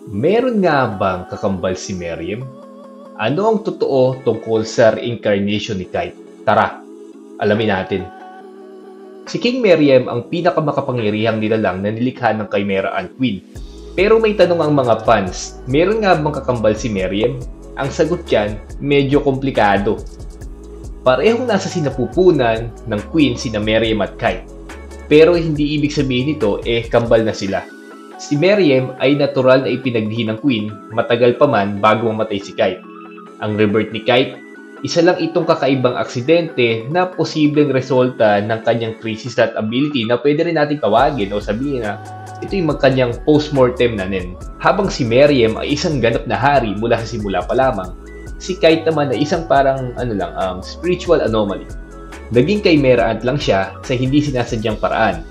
Meron nga bang kakambal si Miriam? Ano ang totoo tungkol sa reincarnation ni Kite? Tara, alamin natin. Si King Miriam ang pinakamakapangyarihang nilalang na nilikha ng Chimera Ant Queen. Pero may tanong ang mga fans, meron nga bang kakambal si Miriam? Ang sagot dyan, medyo komplikado. Parehong nasa sinapupunan ng Queen sina Miriam at Kite. Pero hindi ibig sabihin nito kambal na sila. Si Miriam ay natural na ipinagdihi ng Queen matagal pa man bago mamatay si Kite. Ang rebirth ni Kite, isa lang itong kakaibang aksidente na posibleng resulta ng kanyang crisis at ability na pwede rin natin tawagin o sabihin na ito yung magkanyang post-mortem na nin. Habang si Miriam ay isang ganap na hari mula sa simula pa lamang, si Kite naman ay isang parang spiritual anomaly. Naging Chimera Ant lang siya sa hindi sinasadyang paraan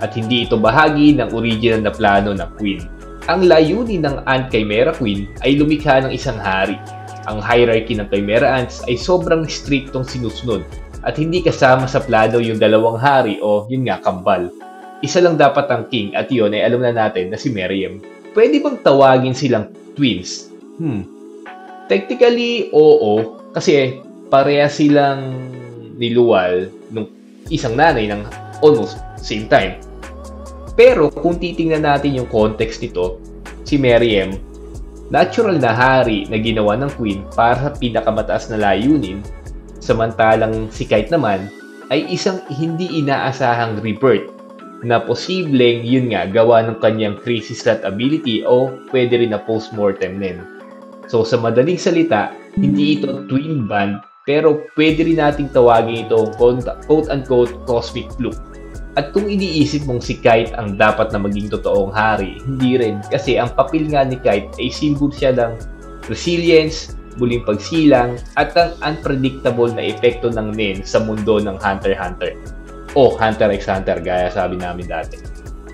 at hindi ito bahagi ng original na plano ng Queen. Ang layunin ng Ant Chimera Queen ay lumikha ng isang hari. Ang hierarchy ng Chimera Ants ay sobrang striktong sinusunod at hindi kasama sa plano yung dalawang hari o yun nga kambal. Isa lang dapat ang king at yun ay alam na natin na si Miriam. Pwede bang tawagin silang twins? Technically, oo. Kasi pareha silang niluwal nung isang nanay ng almost same time. Pero kung titingnan natin yung context nito, si Miriam, natural na hari na ginawa ng Queen para sa pinakamataas na layunin, samantalang si Kite naman ay isang hindi inaasahang rebirth na posibleng yun nga gawa ng kanyang crisis that ability o pwede rin na post-mortem din. So sa madaling salita, hindi ito twin band pero pwede rin nating tawagin itong quote-unquote cosmic fluke. At kung iniisip mong si Kite ang dapat na maging totoong hari, hindi rin. Kasi ang papel nga ni Kite ay symbol siya ng resilience, muling pagsilang, at ang unpredictable na epekto ng Nen sa mundo ng Hunter x Hunter. O Hunter x Hunter, gaya sabi namin dati.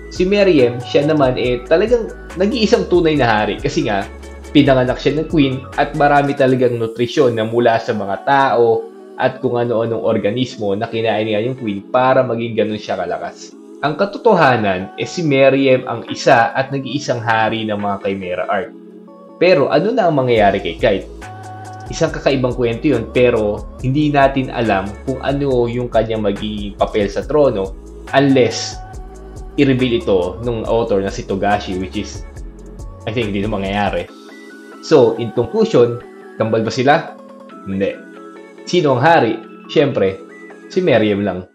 Si Miriam, siya naman talagang nag-iisang tunay na hari. Kasi nga, pinanganak siya ng Queen at marami talagang nutrisyon na mula sa mga tao, at kung ano-anong organismo na kinain niya yung Queen para maging ganun siya kalakas. Ang katotohanan si Miriam ang isa at nag-iisang hari ng mga Chimera Art. Pero ano na ang mangyayari kay Kite? Isang kakaibang kwento yun pero hindi natin alam kung ano yung kanyang magiging papel sa trono unless i-reveal ito nung author na si Togashi, which is I think hindi na mangyayari. So, in conclusion, kambal ba sila? Hindi. Sino ang hari? Siyempre, si Miriam lang.